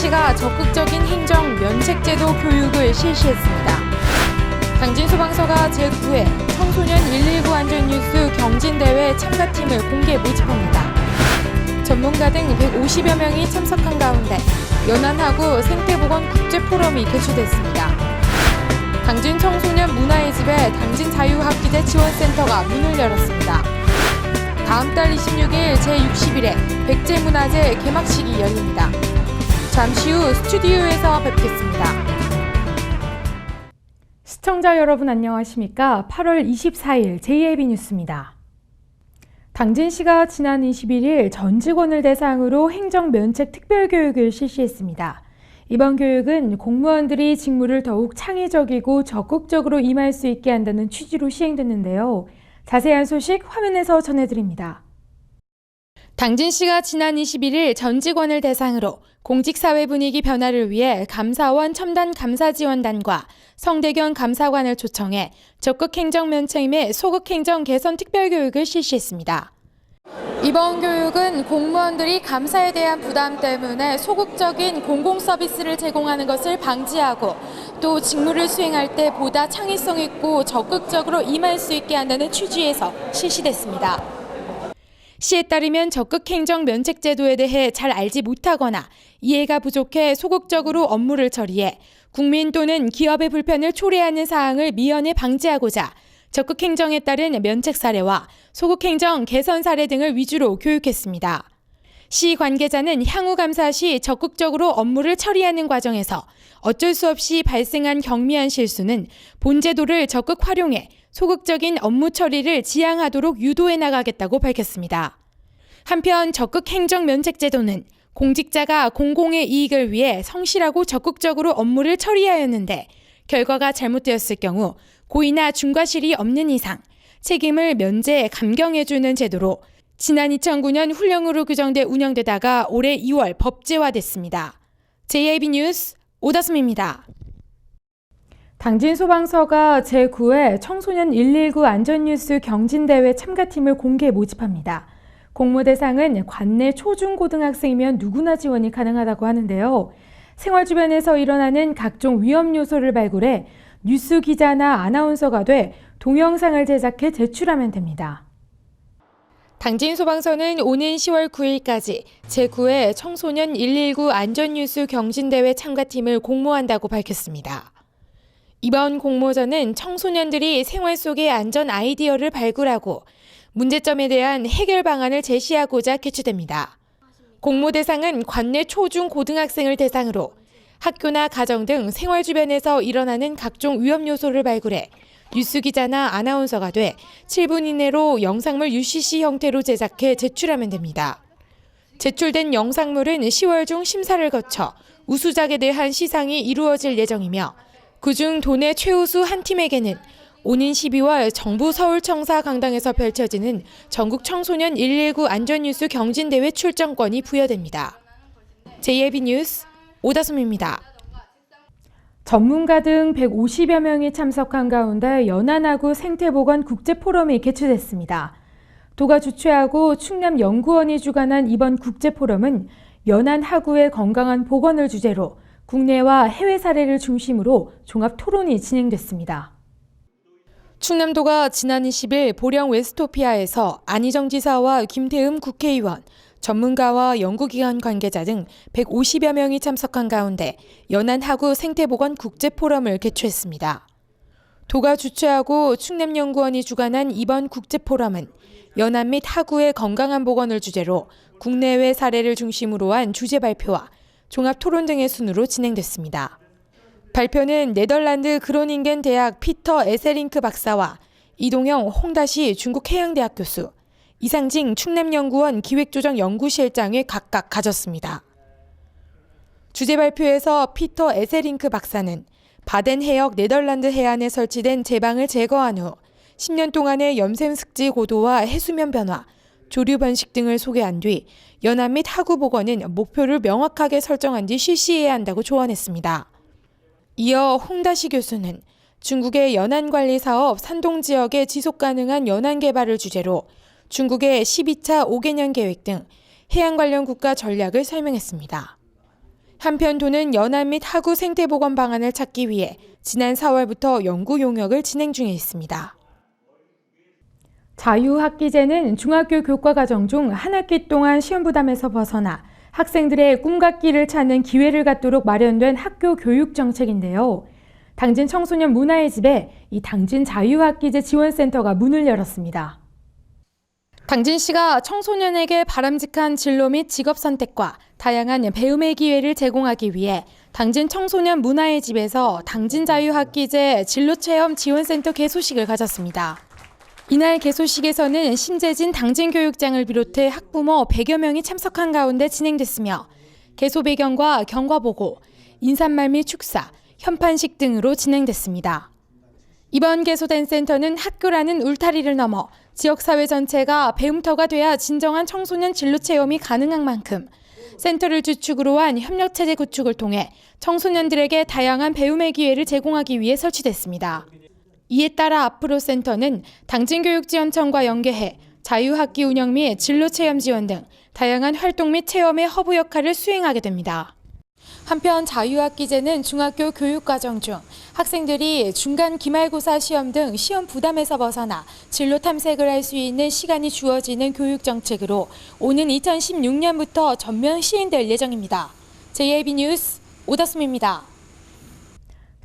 당진시가 적극적인 행정 면책제도 교육을 실시했습니다. 당진소방서가 제9회 청소년 119 안전뉴스 경진대회 참가팀을 공개 모집합니다. 전문가 등 150여 명이 참석한 가운데 연안하구 생태보건 국제포럼이 개최됐습니다. 당진 청소년 문화의 집에 당진 자유학기제 지원센터가 문을 열었습니다. 다음 달 26일 제61회 백제문화제 개막식이 열립니다. 잠시 후 스튜디오에서 뵙겠습니다. 시청자 여러분 안녕하십니까? 8월 24일 JAB 뉴스입니다. 당진시가 지난 21일 전 직원을 대상으로 행정면책 특별교육을 실시했습니다. 이번 교육은 공무원들이 직무를 더욱 창의적이고 적극적으로 임할 수 있게 한다는 취지로 시행됐는데요. 자세한 소식 화면에서 전해드립니다. 당진시가 지난 21일 전 직원을 대상으로 공직사회 분위기 변화를 위해 감사원 첨단감사지원단과 성대견 감사관을 초청해 적극행정면책 및 소극행정 개선 특별교육을 실시했습니다. 이번 교육은 공무원들이 감사에 대한 부담 때문에 소극적인 공공서비스를 제공하는 것을 방지하고 또 직무를 수행할 때 보다 창의성 있고 적극적으로 임할 수 있게 한다는 취지에서 실시됐습니다. 시에 따르면 적극행정면책제도에 대해 잘 알지 못하거나 이해가 부족해 소극적으로 업무를 처리해 국민 또는 기업의 불편을 초래하는 사항을 미연에 방지하고자 적극행정에 따른 면책 사례와 소극행정 개선 사례 등을 위주로 교육했습니다. 시 관계자는 향후 감사 시 적극적으로 업무를 처리하는 과정에서 어쩔 수 없이 발생한 경미한 실수는 본제도를 적극 활용해 소극적인 업무 처리를 지향하도록 유도해 나가겠다고 밝혔습니다. 한편 적극행정면책제도는 공직자가 공공의 이익을 위해 성실하고 적극적으로 업무를 처리하였는데 결과가 잘못되었을 경우 고의나 중과실이 없는 이상 책임을 면제, 감경해주는 제도로 지난 2009년 훈령으로 규정돼 운영되다가 올해 2월 법제화됐습니다. JAB 뉴스 오다솜입니다. 당진소방서가 제9회 청소년 119 안전뉴스 경진대회 참가팀을 공개 모집합니다. 공모 대상은 관내 초중고등학생이면 누구나 지원이 가능하다고 하는데요. 생활 주변에서 일어나는 각종 위험 요소를 발굴해 뉴스 기자나 아나운서가 돼 동영상을 제작해 제출하면 됩니다. 당진소방서는 오는 10월 9일까지 제9회 청소년 119 안전뉴스 경진대회 참가팀을 공모한다고 밝혔습니다. 이번 공모전은 청소년들이 생활 속의 안전 아이디어를 발굴하고 문제점에 대한 해결 방안을 제시하고자 개최됩니다. 공모 대상은 관내 초중 고등학생을 대상으로 학교나 가정 등 생활 주변에서 일어나는 각종 위험 요소를 발굴해 뉴스 기자나 아나운서가 돼 7분 이내로 영상물 UCC 형태로 제작해 제출하면 됩니다. 제출된 영상물은 10월 중 심사를 거쳐 우수작에 대한 시상이 이루어질 예정이며 그중 도내 최우수 한 팀에게는 오는 12월 정부 서울청사 강당에서 펼쳐지는 전국 청소년 119 안전뉴스 경진대회 출전권이 부여됩니다. JAB 뉴스 오다솜입니다. 전문가 등 150여 명이 참석한 가운데 연안하구 생태보건 국제포럼이 개최됐습니다. 도가 주최하고 충남연구원이 주관한 이번 국제포럼은 연안하구의 건강한 보건을 주제로 국내와 해외 사례를 중심으로 종합 토론이 진행됐습니다. 충남도가 지난 20일 보령 웨스토피아에서 안희정 지사와 김태흠 국회의원, 전문가와 연구기관 관계자 등 150여 명이 참석한 가운데 연안하구 생태보건 국제포럼을 개최했습니다. 도가 주최하고 충남연구원이 주관한 이번 국제포럼은 연안 및 하구의 건강한 보건을 주제로 국내외 사례를 중심으로 한 주제 발표와 종합 토론 등의 순으로 진행됐습니다. 발표는 네덜란드 그로닝겐 대학 피터 에세링크 박사와 이동형 홍다시 중국 해양대학 교수, 이상징 충남연구원 기획조정연구실장이 각각 가졌습니다. 주제 발표에서 피터 에세링크 박사는 바덴 해역 네덜란드 해안에 설치된 제방을 제거한 후 10년 동안의 염샘 습지 고도와 해수면 변화, 조류 번식 등을 소개한 뒤 연안 및 하구 보건은 목표를 명확하게 설정한 뒤 실시해야 한다고 조언했습니다. 이어 홍다시 교수는 중국의 연안 관리 사업 산동 지역의 지속 가능한 연안 개발을 주제로 중국의 12차 5개년 계획 등 해양 관련 국가 전략을 설명했습니다. 한편 도는 연안 및 하구 생태보건 방안을 찾기 위해 지난 4월부터 연구 용역을 진행 중에 있습니다. 자유학기제는 중학교 교과과정 중 한 학기 동안 시험 부담에서 벗어나 학생들의 꿈과 끼를 찾는 기회를 갖도록 마련된 학교 교육 정책인데요. 당진 청소년 문화의 집에 이 당진 자유학기제 지원센터가 문을 열었습니다. 당진시가 청소년에게 바람직한 진로 및 직업 선택과 다양한 배움의 기회를 제공하기 위해 당진 청소년 문화의 집에서 당진 자유학기제 진로체험 지원센터 개소식을 가졌습니다. 이날 개소식에서는 심재진 당진교육장을 비롯해 학부모 100여 명이 참석한 가운데 진행됐으며 개소 배경과 경과보고, 인사말 및 축사, 현판식 등으로 진행됐습니다. 이번 개소된 센터는 학교라는 울타리를 넘어 지역사회 전체가 배움터가 돼야 진정한 청소년 진로 체험이 가능한 만큼 센터를 주축으로 한 협력체제 구축을 통해 청소년들에게 다양한 배움의 기회를 제공하기 위해 설치됐습니다. 이에 따라 앞으로 센터는 당진교육지원청과 연계해 자유학기 운영 및 진로체험 지원 등 다양한 활동 및 체험의 허브 역할을 수행하게 됩니다. 한편 자유학기제는 중학교 교육과정 중 학생들이 중간 기말고사 시험 등 시험 부담에서 벗어나 진로 탐색을 할 수 있는 시간이 주어지는 교육 정책으로 오는 2016년부터 전면 시행될 예정입니다. JAB 뉴스 오다솜입니다.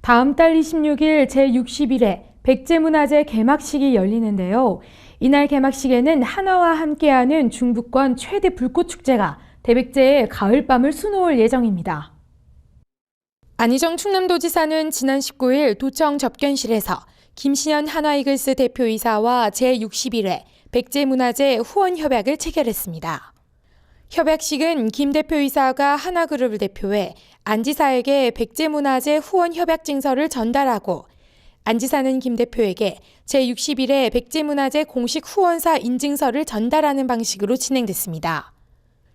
다음 달 26일 제61회 백제문화제 개막식이 열리는데요. 이날 개막식에는 한화와 함께하는 중부권 최대 불꽃축제가 대백제의 가을밤을 수놓을 예정입니다. 안희정 충남도지사는 지난 19일 도청 접견실에서 김신현 한화이글스 대표이사와 제61회 백제문화제 후원협약을 체결했습니다. 협약식은 김 대표이사가 한화그룹을 대표해 안 지사에게 백제문화제 후원협약증서를 전달하고 안 지사는 김 대표에게 제61회 백제문화제 공식 후원사 인증서를 전달하는 방식으로 진행됐습니다.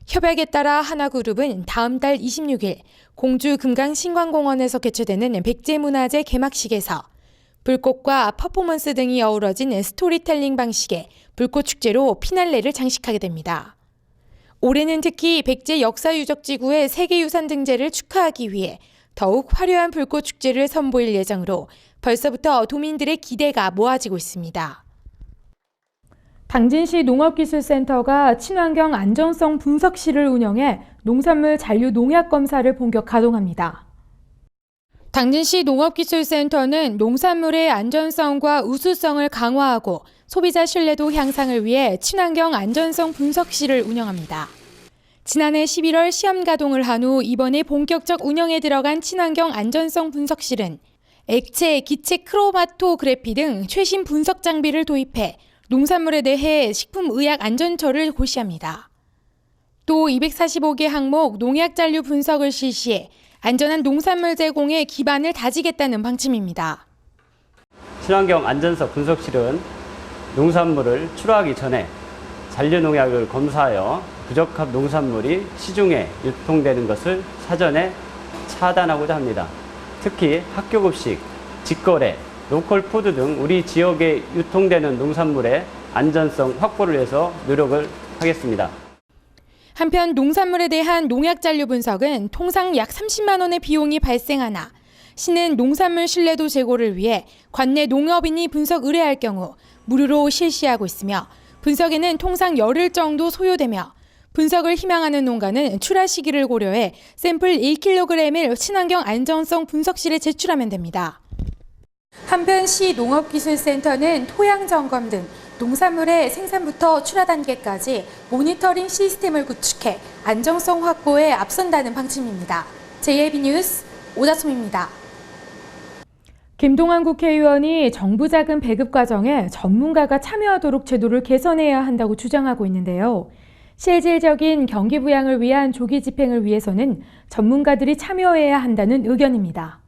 협약에 따라 한화그룹은 다음 달 26일 공주 금강신광공원에서 개최되는 백제문화제 개막식에서 불꽃과 퍼포먼스 등이 어우러진 스토리텔링 방식의 불꽃축제로 피날레를 장식하게 됩니다. 올해는 특히 백제 역사유적지구의 세계유산 등재를 축하하기 위해 더욱 화려한 불꽃축제를 선보일 예정으로 벌써부터 도민들의 기대가 모아지고 있습니다. 당진시 농업기술센터가 친환경 안전성 분석실을 운영해 농산물 잔류 농약 검사를 본격 가동합니다. 당진시 농업기술센터는 농산물의 안전성과 우수성을 강화하고 소비자 신뢰도 향상을 위해 친환경 안전성 분석실을 운영합니다. 지난해 11월 시험 가동을 한 후 이번에 본격적 운영에 들어간 친환경 안전성 분석실은 액체, 기체 크로마토그래피 등 최신 분석 장비를 도입해 농산물에 대해 식품의약안전처를 고시합니다. 또 245개 항목 농약 잔류 분석을 실시해 안전한 농산물 제공에 기반을 다지겠다는 방침입니다. 친환경 안전성 분석실은 농산물을 출하하기 전에 잔류 농약을 검사하여 부적합 농산물이 시중에 유통되는 것을 사전에 차단하고자 합니다. 특히 학교급식, 직거래, 로컬푸드 등 우리 지역에 유통되는 농산물의 안전성 확보를 위해서 노력을 하겠습니다. 한편 농산물에 대한 농약 잔류 분석은 통상 약 30만 원의 비용이 발생하나 시는 농산물 신뢰도 제고를 위해 관내 농업인이 분석 의뢰할 경우 무료로 실시하고 있으며 분석에는 통상 열흘 정도 소요되며 분석을 희망하는 농가는 출하 시기를 고려해 샘플 1kg을 친환경 안전성 분석실에 제출하면 됩니다. 한편 시 농업기술센터는 토양 점검 등 농산물의 생산부터 출하 단계까지 모니터링 시스템을 구축해 안정성 확보에 앞선다는 방침입니다. JAB 뉴스 오다솜입니다. 김동완 국회의원이 정부 자금 배급 과정에 전문가가 참여하도록 제도를 개선해야 한다고 주장하고 있는데요. 실질적인 경기 부양을 위한 조기 집행을 위해서는 전문가들이 참여해야 한다는 의견입니다.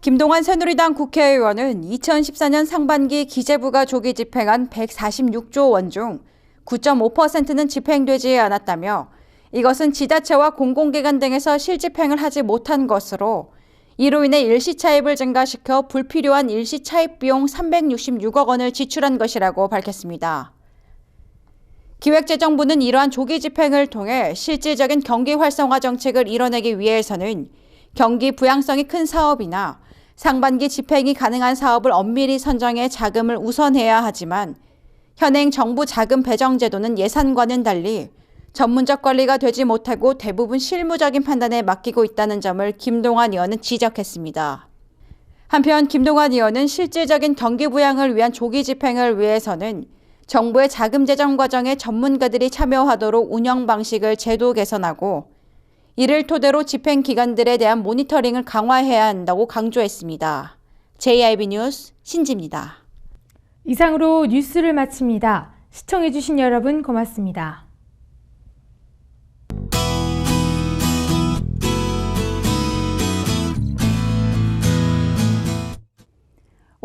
김동완 새누리당 국회의원은 2014년 상반기 기재부가 조기 집행한 146조 원 중 9.5%는 집행되지 않았다며 이것은 지자체와 공공기관 등에서 실집행을 하지 못한 것으로 이로 인해 일시차입을 증가시켜 불필요한 일시차입 비용 366억 원을 지출한 것이라고 밝혔습니다. 기획재정부는 이러한 조기 집행을 통해 실질적인 경기 활성화 정책을 이뤄내기 위해서는 경기 부양성이 큰 사업이나 상반기 집행이 가능한 사업을 엄밀히 선정해 자금을 우선해야 하지만 현행 정부 자금 배정 제도는 예산과는 달리 전문적 관리가 되지 못하고 대부분 실무적인 판단에 맡기고 있다는 점을 김동완 의원은 지적했습니다. 한편 김동완 의원은 실질적인 경기 부양을 위한 조기 집행을 위해서는 정부의 자금 제정 과정에 전문가들이 참여하도록 운영 방식을 제도 개선하고 이를 토대로 집행 기관들에 대한 모니터링을 강화해야 한다고 강조했습니다. JIB 뉴스 신지입니다. 이상으로 뉴스를 마칩니다. 시청해주신 여러분 고맙습니다.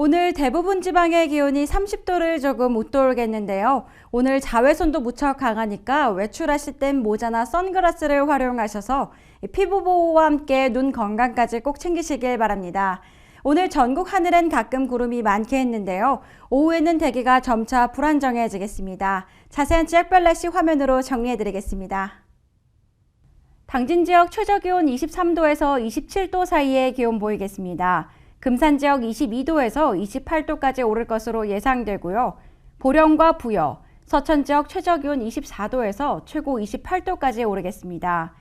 오늘 대부분 지방의 기온이 30도를 조금 웃돌겠는데요. 오늘 자외선도 무척 강하니까 외출하실 땐 모자나 선글라스를 활용하셔서 피부 보호와 함께 눈 건강까지 꼭 챙기시길 바랍니다. 오늘 전국 하늘엔 가끔 구름이 많게 했는데요. 오후에는 대기가 점차 불안정해지겠습니다. 자세한 지역별 날씨 화면으로 정리해드리겠습니다. 당진 지역 최저기온 23도에서 27도 사이의 기온 보이겠습니다. 금산 지역 22도에서 28도까지 오를 것으로 예상되고요. 보령과 부여, 서천 지역 최저기온 24도에서 최고 28도까지 오르겠습니다.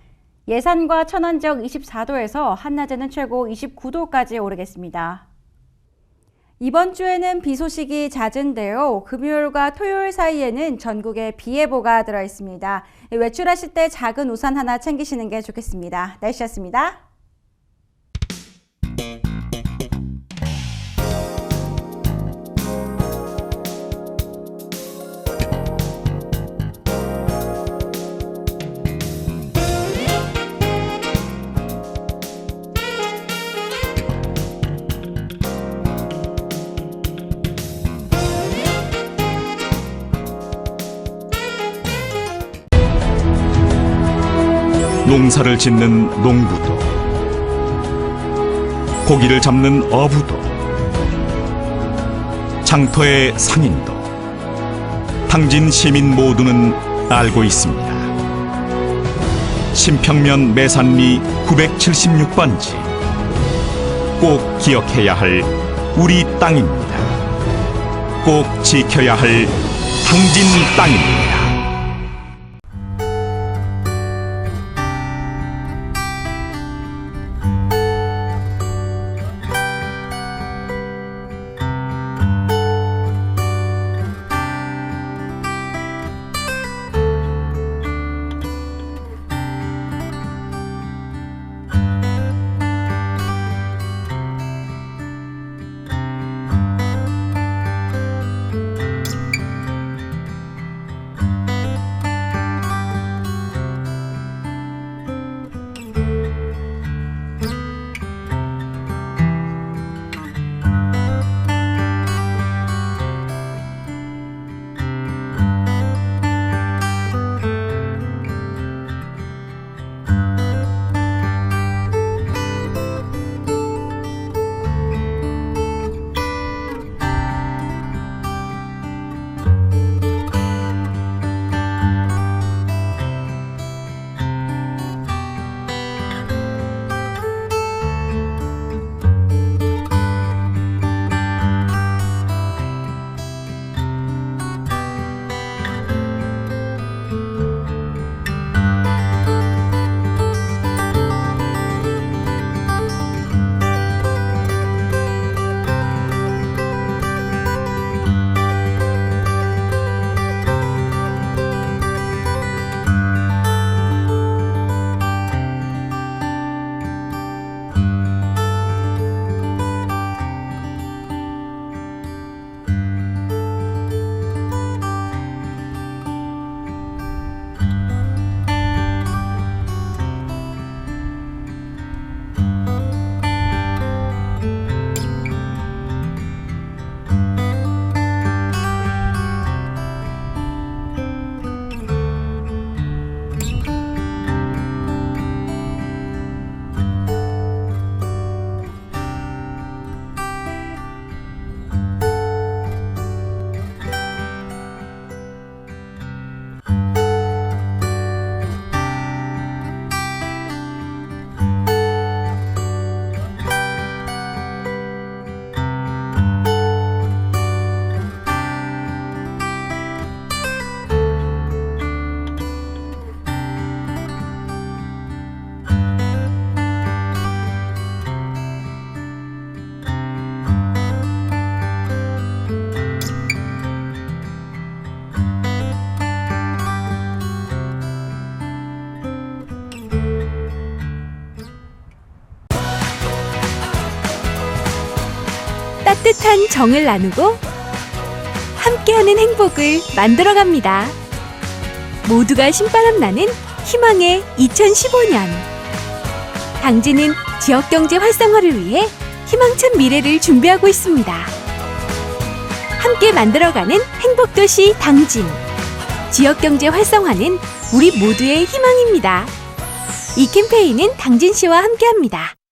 예산과 천안 지역 24도에서 한낮에는 최고 29도까지 오르겠습니다. 이번 주에는 비 소식이 잦은데요. 금요일과 토요일 사이에는 전국에 비 예보가 들어있습니다. 외출하실 때 작은 우산 하나 챙기시는 게 좋겠습니다. 날씨였습니다. 농사를 짓는 농부도, 고기를 잡는 어부도, 장터의 상인도, 당진 시민 모두는 알고 있습니다. 신평면 매산리 976번지, 꼭 기억해야 할 우리 땅입니다. 꼭 지켜야 할 당진 땅입니다. 따뜻한 정을 나누고 함께하는 행복을 만들어갑니다. 모두가 신바람 나는 희망의 2015년. 당진은 지역경제 활성화를 위해 희망찬 미래를 준비하고 있습니다. 함께 만들어가는 행복도시 당진. 지역경제 활성화는 우리 모두의 희망입니다. 이 캠페인은 당진시와 함께합니다.